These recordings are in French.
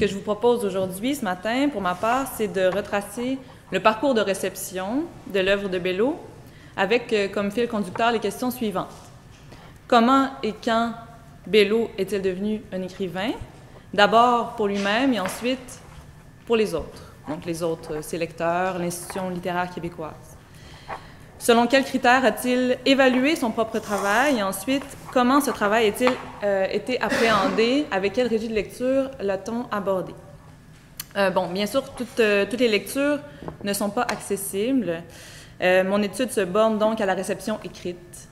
que je vous propose aujourd'hui, ce matin, pour ma part, c'est de retracer le parcours de réception de l'œuvre de Bello avec comme fil conducteur les questions suivantes. Comment et quand Bello est-il devenu un écrivain? D'abord pour lui-même et ensuite pour les autres. Donc les autres, ses lecteurs, l'institution littéraire québécoise. Selon quels critères a-t-il évalué son propre travail et ensuite, comment ce travail a-t-il été appréhendé, avec quel régime de lecture l'a-t-on abordé? Bon, bien sûr, toutes les lectures ne sont pas accessibles. Mon étude se borne donc à la réception écrite,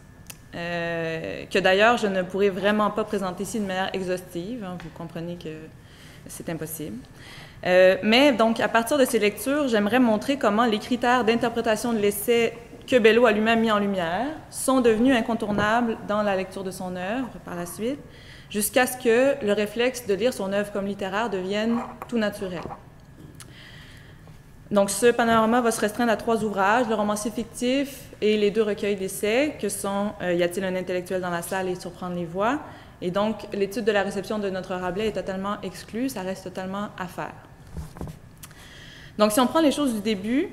que d'ailleurs je ne pourrais vraiment pas présenter ici de manière exhaustive, hein, vous comprenez que c'est impossible. Mais donc, à partir de ces lectures, j'aimerais montrer comment les critères d'interprétation de l'essai que Bello a lui-même mis en lumière sont devenus incontournables dans la lecture de son œuvre par la suite, jusqu'à ce que le réflexe de lire son œuvre comme littéraire devienne tout naturel. Donc, ce panorama va se restreindre à 3 ouvrages, le romancier fictif et les 2 recueils d'essais, que sont « Y a-t-il un intellectuel dans la salle » et « Surprendre les voix ». Et donc, l'étude de la réception de notre Rabelais est totalement exclue, ça reste totalement à faire. Donc, si on prend les choses du début,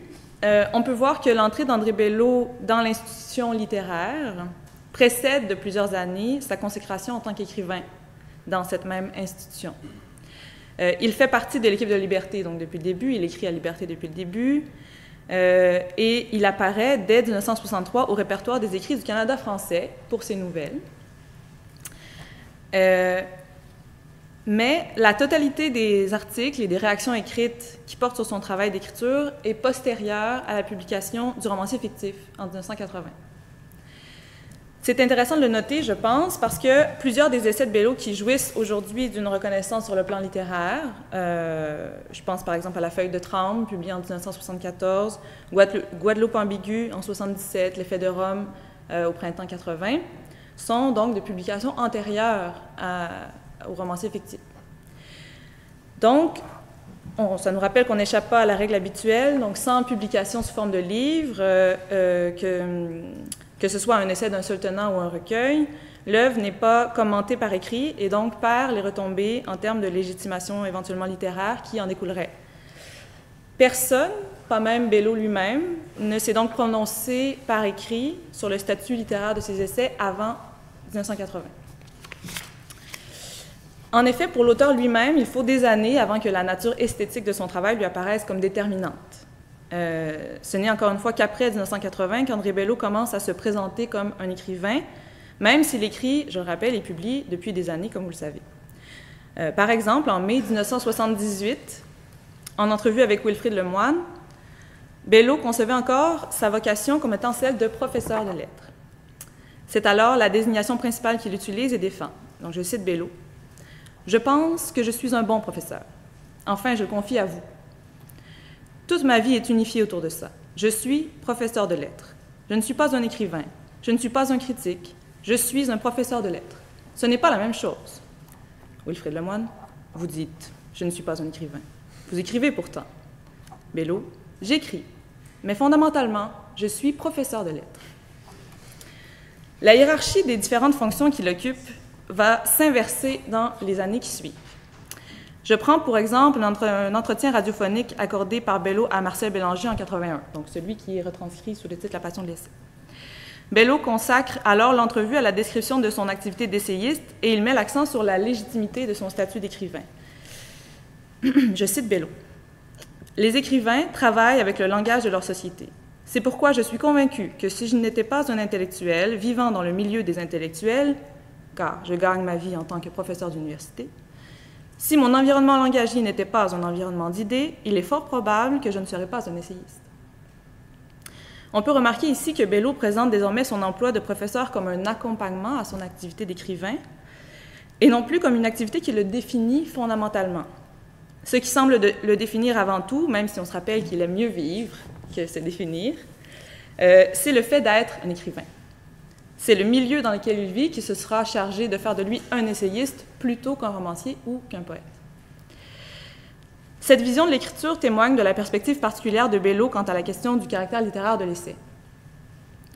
on peut voir que l'entrée d'André Bello dans l'institution littéraire précède de plusieurs années sa consécration en tant qu'écrivain dans cette même institution. Il fait partie de l'équipe de Liberté, donc depuis le début, il écrit à Liberté depuis le début, et il apparaît dès 1963 au répertoire des écrits du Canada français pour ses nouvelles. Mais la totalité des articles et des réactions écrites qui portent sur son travail d'écriture est postérieure à la publication du romancier fictif en 1980. C'est intéressant de le noter, je pense, parce que plusieurs des essais de Bello qui jouissent aujourd'hui d'une reconnaissance sur le plan littéraire, je pense par exemple à La Feuille de Tremble, publiée en 1974, Guadeloupe ambiguë en 1977, L'Effet de Rome au printemps 80, sont donc de publications antérieures au romancier fictif. Donc, ça nous rappelle qu'on n'échappe pas à la règle habituelle, donc sans publication sous forme de livre, que ce soit un essai d'un seul tenant ou un recueil, l'œuvre n'est pas commentée par écrit et donc perd les retombées en termes de légitimation éventuellement littéraire qui en découlerait. Personne, pas même Bello lui-même, ne s'est donc prononcé par écrit sur le statut littéraire de ses essais avant 1980. En effet, pour l'auteur lui-même, il faut des années avant que la nature esthétique de son travail lui apparaisse comme déterminante. Ce n'est encore une fois qu'après 1980 qu'André Bello commence à se présenter comme un écrivain, même s'il écrit, je le rappelle, et publie depuis des années, comme vous le savez. Par exemple, en mai 1978, en entrevue avec Wilfrid Lemoine, Bello concevait encore sa vocation comme étant celle de professeur de lettres. C'est alors la désignation principale qu'il utilise et défend. Donc, je cite Bello. « Je pense que je suis un bon professeur. Enfin, je confie à vous. Toute ma vie est unifiée autour de ça. Je suis professeur de lettres. Je ne suis pas un écrivain. Je ne suis pas un critique. Je suis un professeur de lettres. Ce n'est pas la même chose. » Wilfrid Lemoine, vous dites « Je ne suis pas un écrivain. » Vous écrivez pourtant. Bello, j'écris. Mais fondamentalement, je suis professeur de lettres. La hiérarchie des différentes fonctions qu'il occupe va s'inverser dans les années qui suivent. Je prends pour exemple un entretien radiophonique accordé par Bello à Marcel Bélanger en 1981, donc celui qui est retranscrit sous le titre « La passion de l'essai ». Bello consacre alors l'entrevue à la description de son activité d'essayiste et il met l'accent sur la légitimité de son statut d'écrivain. Je cite Bello. « Les écrivains travaillent avec le langage de leur société. C'est pourquoi je suis convaincu que si je n'étais pas un intellectuel vivant dans le milieu des intellectuels, car je gagne ma vie en tant que professeur d'université, si mon environnement langagier n'était pas un environnement d'idées, il est fort probable que je ne serais pas un essayiste. » On peut remarquer ici que Bello présente désormais son emploi de professeur comme un accompagnement à son activité d'écrivain et non plus comme une activité qui le définit fondamentalement. Ce qui semble le définir avant tout, même si on se rappelle qu'il aime mieux vivre que se définir, c'est le fait d'être un écrivain. C'est le milieu dans lequel il vit qui se sera chargé de faire de lui un essayiste plutôt qu'un romancier ou qu'un poète. Cette vision de l'écriture témoigne de la perspective particulière de Bello quant à la question du caractère littéraire de l'essai.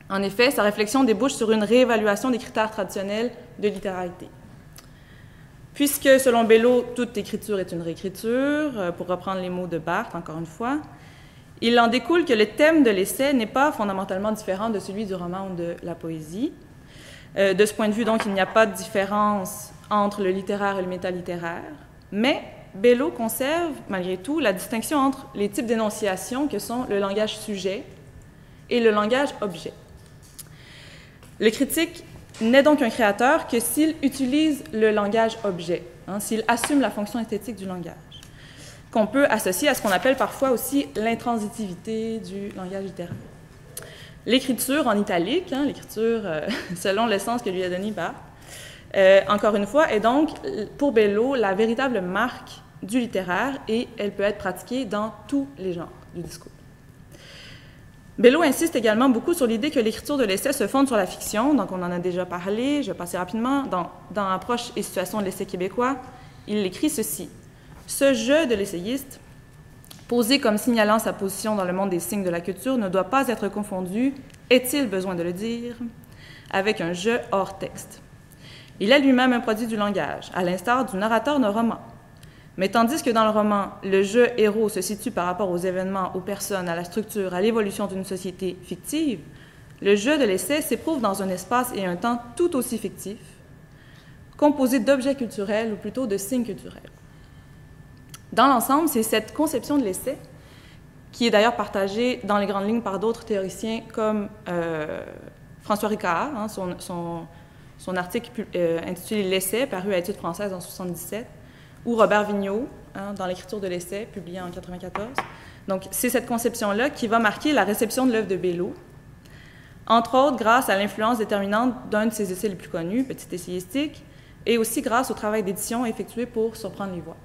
En effet, sa réflexion débouche sur une réévaluation des critères traditionnels de littérarité. puisque, selon Bello, toute écriture est une réécriture, pour reprendre les mots de Barthes, encore une fois, il en découle que le thème de l'essai n'est pas fondamentalement différent de celui du roman ou de la poésie. De ce point de vue, donc, il n'y a pas de différence entre le littéraire et le métalittéraire, mais Bello conserve, malgré tout, la distinction entre les types d'énonciation que sont le langage sujet et le langage objet. Le critique n'est donc un créateur que s'il utilise le langage objet, s'il assume la fonction esthétique du langage, qu'on peut associer à ce qu'on appelle parfois aussi l'intransitivité du langage littéraire. L'écriture en italique, l'écriture selon le sens que lui a donné Barthes, encore une fois, est donc, pour Bello, la véritable marque du littéraire et elle peut être pratiquée dans tous les genres du discours. Bello insiste également beaucoup sur l'idée que l'écriture de l'essai se fonde sur la fiction, donc on en a déjà parlé, je vais passer rapidement. Dans Approche et situation de l'essai québécois, il écrit ceci. « Ce jeu de l'essayiste, posé comme signalant sa position dans le monde des signes de la culture, ne doit pas être confondu, est-il besoin de le dire, avec un jeu hors texte. Il est lui-même un produit du langage, à l'instar du narrateur d'un roman. Mais tandis que dans le roman, le jeu héros se situe par rapport aux événements, aux personnes, à la structure, à l'évolution d'une société fictive, le jeu de l'essai s'éprouve dans un espace et un temps tout aussi fictifs, composé d'objets culturels ou plutôt de signes culturels. Dans l'ensemble, c'est cette conception de l'essai, qui est d'ailleurs partagée dans les grandes lignes par d'autres théoriciens comme François Ricard, son article intitulé « L'essai », paru à Études françaises en 1977, ou Robert Vigneault, dans l'écriture de l'essai, publié en 1994. Donc, c'est cette conception-là qui va marquer la réception de l'œuvre de Bello, entre autres grâce à l'influence déterminante d'un de ses essais les plus connus, Petite essayistique, et aussi grâce au travail d'édition effectué pour Surprendre les voix.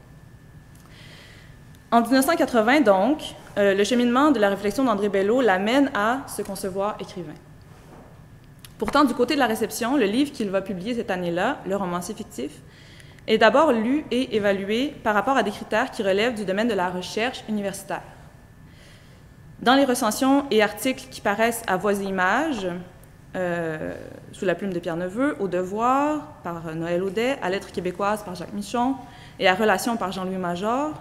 En 1980, donc, le cheminement de la réflexion d'André Bello l'amène à se concevoir écrivain. Pourtant, du côté de la réception, le livre qu'il va publier cette année-là, Le romancier fictif, est d'abord lu et évalué par rapport à des critères qui relèvent du domaine de la recherche universitaire. Dans les recensions et articles qui paraissent à Voix et Images, sous la plume de Pierre Neveu, au Devoir par Noël Audet, à Lettres québécoises par Jacques Michon et à Relations par Jean-Louis Major,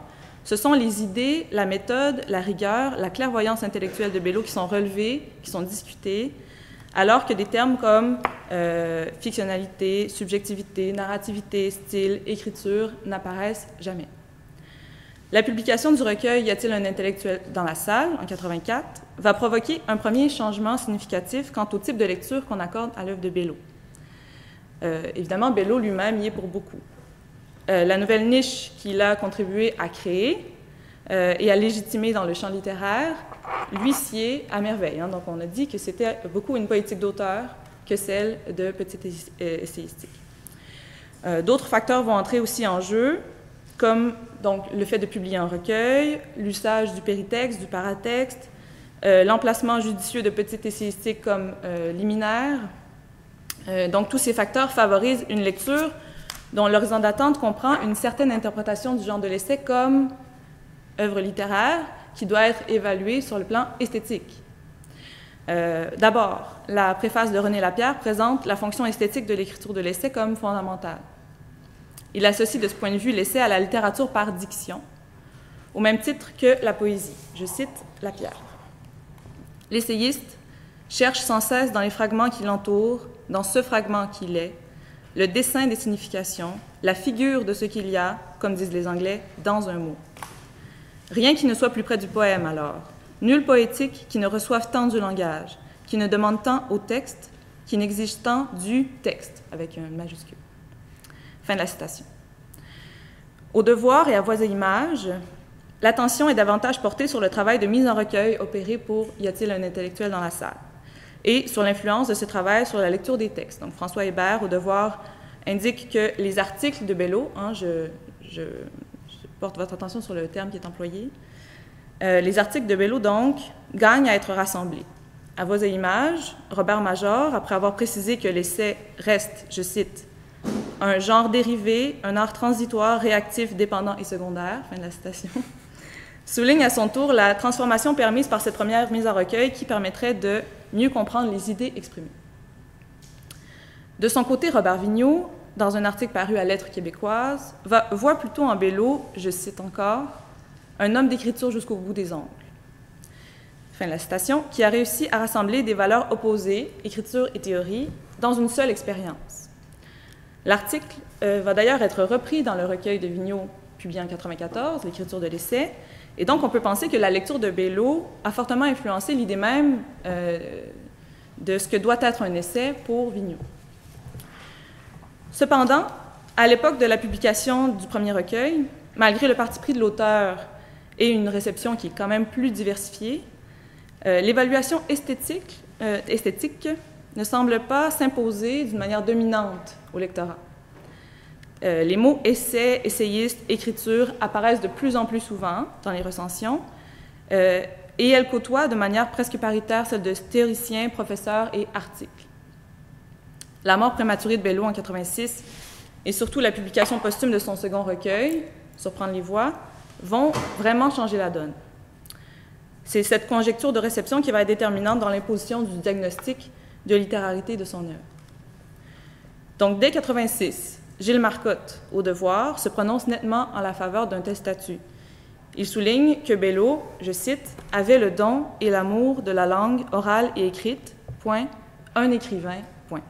ce sont les idées, la méthode, la rigueur, la clairvoyance intellectuelle de Bello qui sont relevées, qui sont discutées, alors que des termes comme fictionnalité, subjectivité, narrativité, style, écriture n'apparaissent jamais. La publication du recueil « Y a-t-il un intellectuel dans la salle » en 1984 va provoquer un premier changement significatif quant au type de lecture qu'on accorde à l'œuvre de Bello. Évidemment, Bello lui-même y est pour beaucoup. La nouvelle niche qu'il a contribué à créer et à légitimer dans le champ littéraire, lui s'y est à merveille. Donc, on a dit que c'était beaucoup une poétique d'auteur que celle de petite essayistique. D'autres facteurs vont entrer aussi en jeu, comme donc, le fait de publier un recueil, l'usage du péritexte, du paratexte, l'emplacement judicieux de petite essayistique comme liminaire. Donc, tous ces facteurs favorisent une lecture dont l'horizon d'attente comprend une certaine interprétation du genre de l'essai comme œuvre littéraire qui doit être évaluée sur le plan esthétique. D'abord, la préface de René Lapierre présente la fonction esthétique de l'écriture de l'essai comme fondamentale. Il associe de ce point de vue l'essai à la littérature par diction, au même titre que la poésie. Je cite Lapierre. L'essayiste cherche sans cesse dans les fragments qui l'entourent, dans ce fragment qu'il est, le dessin des significations, la figure de ce qu'il y a, comme disent les Anglais, dans un mot. Rien qui ne soit plus près du poème, alors. Nulle poétique qui ne reçoive tant du langage, qui ne demande tant au texte, qui n'exige tant du texte, avec un majuscule. Fin de la citation. Au Devoir et à Voix et Images, l'attention est davantage portée sur le travail de mise en recueil opéré pour « Y a-t-il un intellectuel dans la salle ?» et sur l'influence de ce travail sur la lecture des textes. Donc, François Hébert, au Devoir, indique que les articles de Bello, je porte votre attention sur le terme qui est employé, les articles de Bello, donc, gagnent à être rassemblés. À Voix et Images, Robert Major, après avoir précisé que l'essai reste, je cite, un genre dérivé, un art transitoire, réactif, dépendant et secondaire, fin de la citation, souligne à son tour la transformation permise par cette première mise en recueil qui permettrait de mieux comprendre les idées exprimées. De son côté, Robert Vigneault dans un article paru à Lettres québécoises, voit plutôt en Belleau, je cite encore, « un homme d'écriture jusqu'au bout des ongles ». Fin de la citation, qui a réussi à rassembler des valeurs opposées, écriture et théorie, dans une seule expérience. L'article va d'ailleurs être repris dans le recueil de Vigneault, publié en 1994, l'écriture de l'essai, et donc on peut penser que la lecture de Belleau a fortement influencé l'idée même de ce que doit être un essai pour Vigneault. Cependant, à l'époque de la publication du premier recueil, malgré le parti pris de l'auteur et une réception qui est quand même plus diversifiée, l'évaluation esthétique ne semble pas s'imposer d'une manière dominante au lectorat. Les mots essai, essayiste, écriture apparaissent de plus en plus souvent dans les recensions et elles côtoient de manière presque paritaire celles de théoriciens, professeurs et articles. La mort prématurée de Belleau en 1986 et surtout la publication posthume de son second recueil, Surprendre les voix, vont vraiment changer la donne. C'est cette conjecture de réception qui va être déterminante dans l'imposition du diagnostic de littérarité de son œuvre. Donc, dès 1986, Gilles Marcotte, au Devoir, se prononce nettement en la faveur d'un tel statut. Il souligne que Belleau, je cite, « avait le don et l'amour de la langue orale et écrite, point, un écrivain, point ».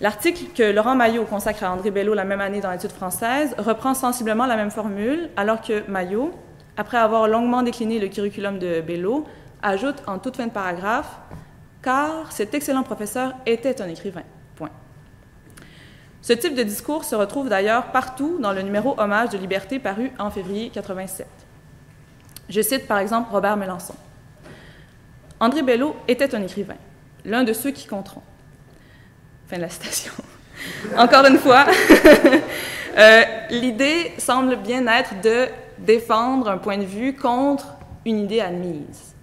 L'article que Laurent Maillot consacre à André Belleau la même année dans l'Étude française reprend sensiblement la même formule, alors que Maillot, après avoir longuement décliné le curriculum de Belleau, ajoute en toute fin de paragraphe « car cet excellent professeur était un écrivain ». Point. Ce type de discours se retrouve d'ailleurs partout dans le numéro Hommage de Liberté paru en février 1987. Je cite par exemple Robert Melançon. « André Belleau était un écrivain, l'un de ceux qui compteront. » Fin de la citation. Encore une fois, l'idée semble bien être de défendre un point de vue contre une idée admise,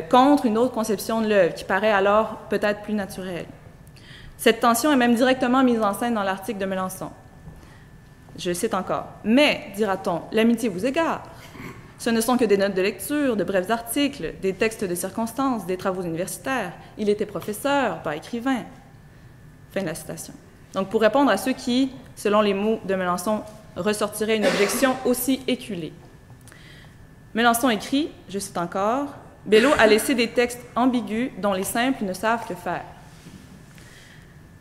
contre une autre conception de l'œuvre qui paraît alors peut-être plus naturelle. Cette tension est même directement mise en scène dans l'article de Melançon. Je cite encore. « Mais, dira-t-on, l'amitié vous égare. Ce ne sont que des notes de lecture, de brefs articles, des textes de circonstances, des travaux universitaires. Il était professeur, pas écrivain. » Fin de la citation. Donc, pour répondre à ceux qui, selon les mots de Melançon, ressortiraient une objection aussi éculée. Melançon écrit, je cite encore, « Belleau a laissé des textes ambigus dont les simples ne savent que faire. »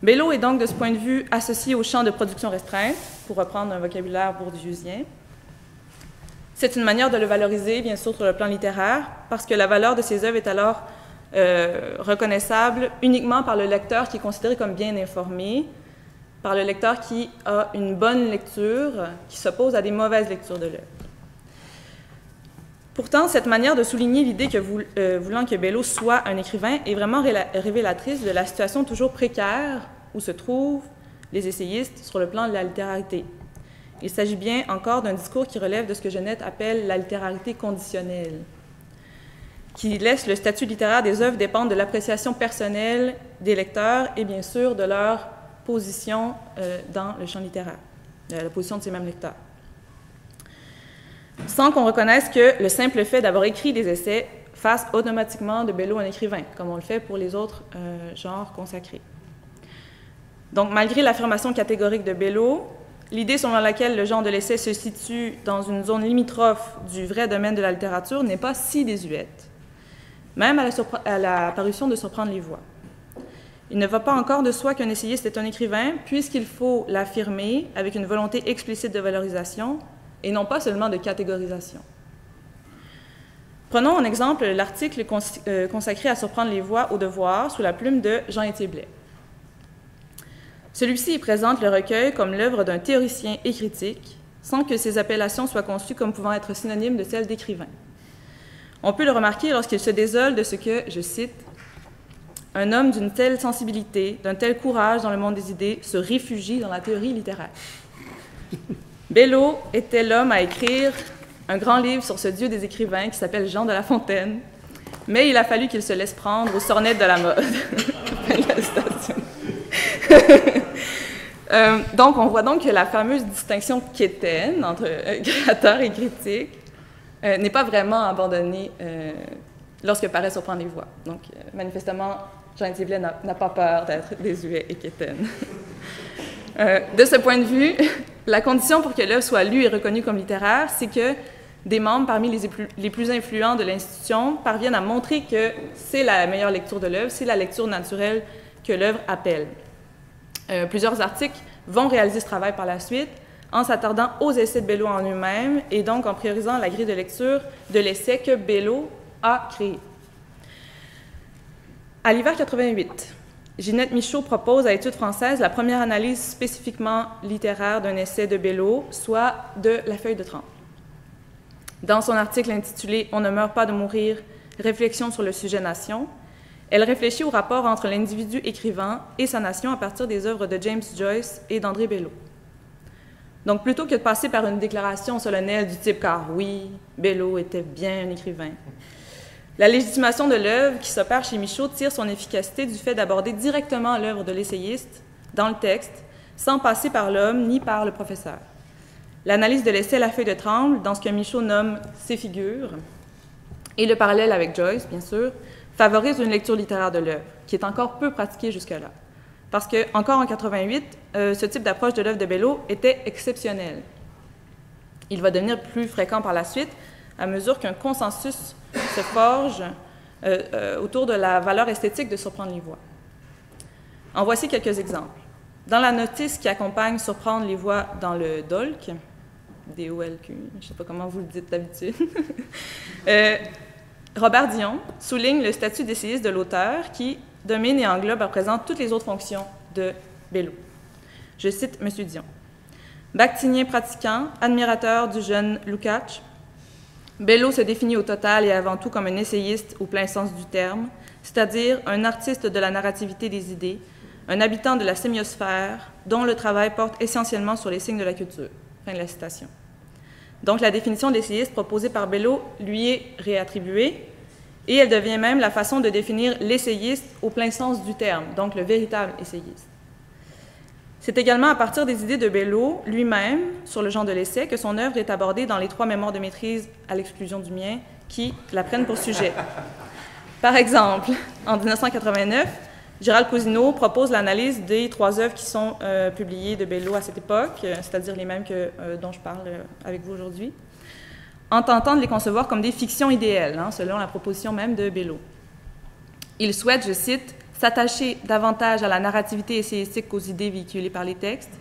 Belleau est donc, de ce point de vue, associé au champ de production restreinte, pour reprendre un vocabulaire bourdieuisien. C'est une manière de le valoriser, bien sûr, sur le plan littéraire, parce que la valeur de ses œuvres est alors reconnaissable uniquement par le lecteur qui est considéré comme bien informé, par le lecteur qui a une bonne lecture, qui s'oppose à des mauvaises lectures de l'œuvre. Pourtant, cette manière de souligner l'idée que voulant que Belleau soit un écrivain est vraiment révélatrice de la situation toujours précaire où se trouvent les essayistes sur le plan de la littérarité. Il s'agit bien encore d'un discours qui relève de ce que Genette appelle la littérarité conditionnelle, qui laisse le statut littéraire des œuvres dépendre de l'appréciation personnelle des lecteurs et bien sûr de leur position dans le champ littéraire, la position de ces mêmes lecteurs. Sans qu'on reconnaisse que le simple fait d'avoir écrit des essais fasse automatiquement de Belleau un écrivain, comme on le fait pour les autres genres consacrés. Donc, malgré l'affirmation catégorique de Belleau, l'idée selon laquelle le genre de l'essai se situe dans une zone limitrophe du vrai domaine de la littérature n'est pas si désuète, même à la parution de Surprendre les voix. Il ne va pas encore de soi qu'un essayiste est un écrivain, puisqu'il faut l'affirmer avec une volonté explicite de valorisation et non pas seulement de catégorisation. Prenons en exemple l'article consacré à Surprendre les voix au Devoir sous la plume de Jean-Étienne Blais. Celui-ci présente le recueil comme l'œuvre d'un théoricien et critique, sans que ses appellations soient conçues comme pouvant être synonymes de celles d'écrivain. On peut le remarquer lorsqu'il se désole de ce que, je cite, « un homme d'une telle sensibilité, d'un tel courage dans le monde des idées se réfugie dans la théorie littéraire. » Belleau était l'homme à écrire un grand livre sur ce dieu des écrivains qui s'appelle Jean de La Fontaine, mais il a fallu qu'il se laisse prendre aux sornettes de la mode. Donc, on voit donc que la fameuse distinction quétaine entre créateur et critique n'est pas vraiment abandonnée lorsque paraît Surprendre les voix. Donc, manifestement, Jean Tivlet n'a pas peur d'être désuet et quétaine. De ce point de vue, la condition pour que l'œuvre soit lue et reconnue comme littéraire, c'est que des membres parmi les plus influents de l'institution parviennent à montrer que c'est la meilleure lecture de l'œuvre, c'est la lecture naturelle que l'œuvre appelle. Plusieurs articles vont réaliser ce travail par la suite en s'attardant aux essais de Belleau en eux-mêmes et donc en priorisant la grille de lecture de l'essai que Belleau a créé. À l'hiver 88, Ginette Michaud propose à Études françaises la première analyse spécifiquement littéraire d'un essai de Belleau, soit de La feuille de trempe. Dans son article intitulé « On ne meurt pas de mourir, réflexion sur le sujet nation », elle réfléchit au rapport entre l'individu écrivant et sa nation à partir des œuvres de James Joyce et d'André Belleau. Donc, plutôt que de passer par une déclaration solennelle du type « car oui, Belleau était bien un écrivain », la légitimation de l'œuvre qui s'opère chez Michaud tire son efficacité du fait d'aborder directement l'œuvre de l'essayiste dans le texte, sans passer par l'homme ni par le professeur. L'analyse de l'essai La feuille de trempe, dans ce que Michaud nomme ses figures, et le parallèle avec Joyce, bien sûr, favorise une lecture littéraire de l'œuvre, qui est encore peu pratiquée jusque-là. Parce que, encore en 88, ce type d'approche de l'œuvre de Belleau était exceptionnel. Il va devenir plus fréquent par la suite, à mesure qu'un consensus se forge autour de la valeur esthétique de Surprendre les voix. En voici quelques exemples. Dans la notice qui accompagne Surprendre les voix dans le DOLQ, D-O-L-Q, je ne sais pas comment vous le dites d'habitude, Robert Dion souligne le statut d'essayiste de l'auteur qui domine et englobe à présent toutes les autres fonctions de Belleau. Je cite M. Dion. Bactinien pratiquant, admirateur du jeune Lukács, Belleau se définit au total et avant tout comme un essayiste au plein sens du terme, c'est-à-dire un artiste de la narrativité des idées, un habitant de la sémiosphère dont le travail porte essentiellement sur les signes de la culture. Fin de la citation. Donc la définition d'essayiste proposée par Belleau lui est réattribuée et elle devient même la façon de définir l'essayiste au plein sens du terme, donc le véritable essayiste. C'est également à partir des idées de Belleau lui-même sur le genre de l'essai que son œuvre est abordée dans les 3 mémoires de maîtrise, à l'exclusion du mien, qui la prennent pour sujet. Par exemple, en 1989, Gérald Cousineau propose l'analyse des 3 œuvres qui sont publiées de Belleau à cette époque, c'est-à-dire les mêmes dont je parle avec vous aujourd'hui, en tentant de les concevoir comme des fictions idéales, selon la proposition même de Belleau. Il souhaite, je cite, s'attacher davantage à la narrativité essayistique qu'aux idées véhiculées par les textes,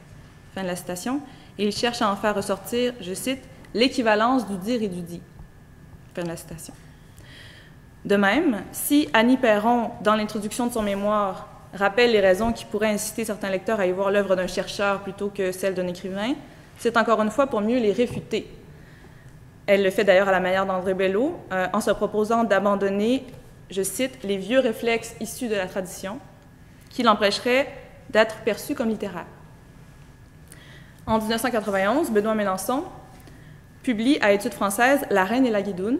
fin de la citation, et il cherche à en faire ressortir, je cite, l'équivalence du dire et du dit, fin de la citation. De même, si Annie Perron, dans l'introduction de son mémoire, rappelle les raisons qui pourraient inciter certains lecteurs à y voir l'œuvre d'un chercheur plutôt que celle d'un écrivain, c'est encore une fois pour mieux les réfuter. Elle le fait d'ailleurs à la manière d'André Belleau, en se proposant d'abandonner, je cite, les vieux réflexes issus de la tradition, qui l'empêcheraient d'être perçu comme littéraire. En 1991, Benoît Mélenchon publie à Études françaises La Reine et la Guidoune,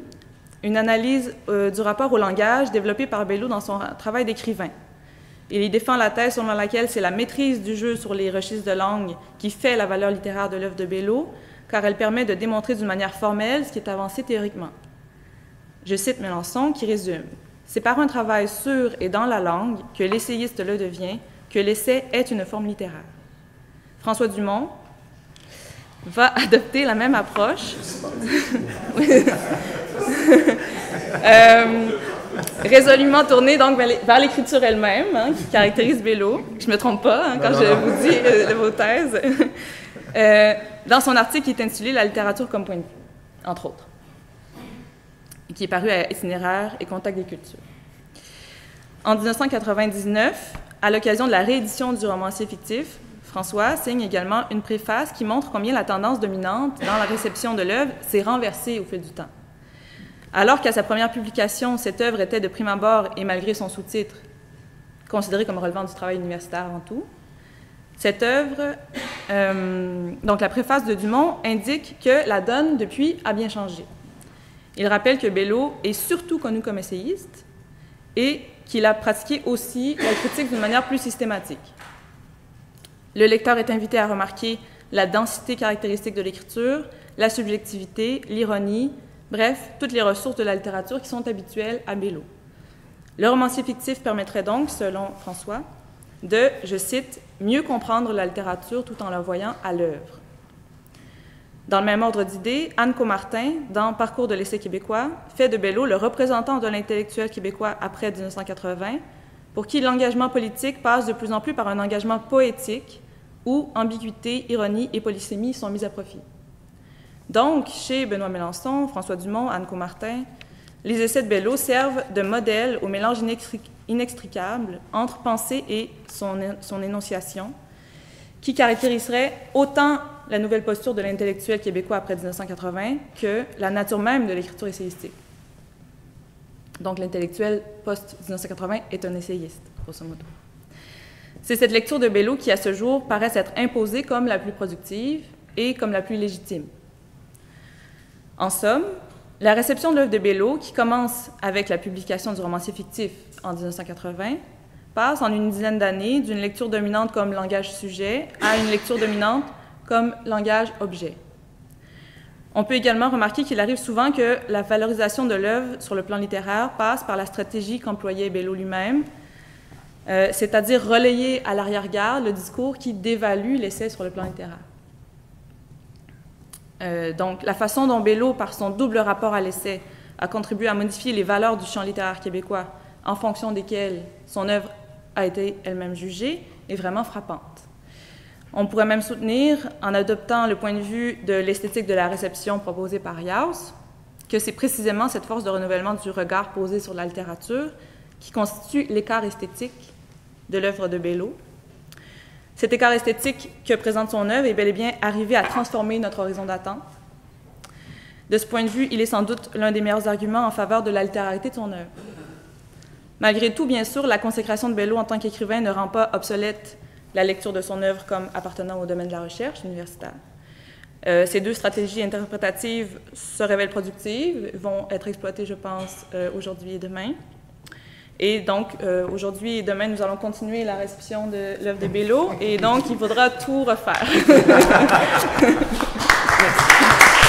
une analyse du rapport au langage développé par Belleau dans son travail d'écrivain. Il y défend la thèse selon laquelle c'est la maîtrise du jeu sur les registres de langue qui fait la valeur littéraire de l'œuvre de Belleau, car elle permet de démontrer d'une manière formelle ce qui est avancé théoriquement. Je cite Mélenchon qui résume « C'est par un travail sûr et dans la langue que l'essayiste le devient, que l'essai est une forme littéraire. » François Dumont va adopter la même approche. Résolument tournée donc vers l'écriture elle-même, qui caractérise Belleau. Je ne me trompe pas quand je vous dis vos thèses. Dans son article qui est intitulé « La littérature comme point de vue », entre autres, qui est paru à Itinéraire et Contact des cultures. En 1999, à l'occasion de la réédition du romancier fictif, François signe également une préface qui montre combien la tendance dominante dans la réception de l'œuvre s'est renversée au fil du temps. Alors qu'à sa première publication, cette œuvre était de prime abord, et malgré son sous-titre, considérée comme relevant du travail universitaire avant tout, cette œuvre, donc la préface de Dumont, indique que la donne, depuis, a bien changé. Il rappelle que Belleau est surtout connu comme essayiste et qu'il a pratiqué aussi la critique d'une manière plus systématique. Le lecteur est invité à remarquer la densité caractéristique de l'écriture, la subjectivité, l'ironie, bref, toutes les ressources de la littérature qui sont habituelles à Belleau. Le romancier fictif permettrait donc, selon François, de, je cite, « mieux comprendre la littérature tout en la voyant à l'œuvre ». Dans le même ordre d'idées, Anne Comartin, dans Parcours de l'essai québécois, fait de Bello le représentant de l'intellectuel québécois après 1980, pour qui l'engagement politique passe de plus en plus par un engagement poétique où ambiguïté, ironie et polysémie sont mises à profit. Donc, chez Benoît Mélenchon, François Dumont, Anne Comartin, les essais de Bello servent de modèle au mélange inextricable entre pensée et son énonciation, qui caractériserait autant la nouvelle posture de l'intellectuel québécois après 1980 que la nature même de l'écriture essayistique. Donc, l'intellectuel post-1980 est un essayiste, grosso modo. C'est cette lecture de Bello qui, à ce jour, paraît s'être imposée comme la plus productive et comme la plus légitime. En somme, la réception de l'œuvre de Bello, qui commence avec la publication du romancier fictif en 1980, passe en une dizaine d'années d'une lecture dominante comme langage-sujet à une lecture dominante comme langage-objet. On peut également remarquer qu'il arrive souvent que la valorisation de l'œuvre sur le plan littéraire passe par la stratégie qu'employait Bello lui-même, c'est-à-dire relayer à l'arrière-garde le discours qui dévalue l'essai sur le plan littéraire. Donc, la façon dont Bello, par son double rapport à l'essai, a contribué à modifier les valeurs du champ littéraire québécois en fonction desquelles son œuvre a été elle-même jugée est vraiment frappante. On pourrait même soutenir, en adoptant le point de vue de l'esthétique de la réception proposée par Jauss, que c'est précisément cette force de renouvellement du regard posé sur la littérature qui constitue l'écart esthétique de l'œuvre de Bello. Cet écart esthétique que présente son œuvre est bel et bien arrivé à transformer notre horizon d'attente. De ce point de vue, il est sans doute l'un des meilleurs arguments en faveur de la littérarité de son œuvre. Malgré tout, bien sûr, la consécration de Bello en tant qu'écrivain ne rend pas obsolète la lecture de son œuvre comme appartenant au domaine de la recherche universitaire. Ces deux stratégies interprétatives se révèlent productives, vont être exploitées, je pense, aujourd'hui et demain. Et donc, aujourd'hui et demain, nous allons continuer la réception de l'œuvre de Bello, et donc il faudra tout refaire. Merci.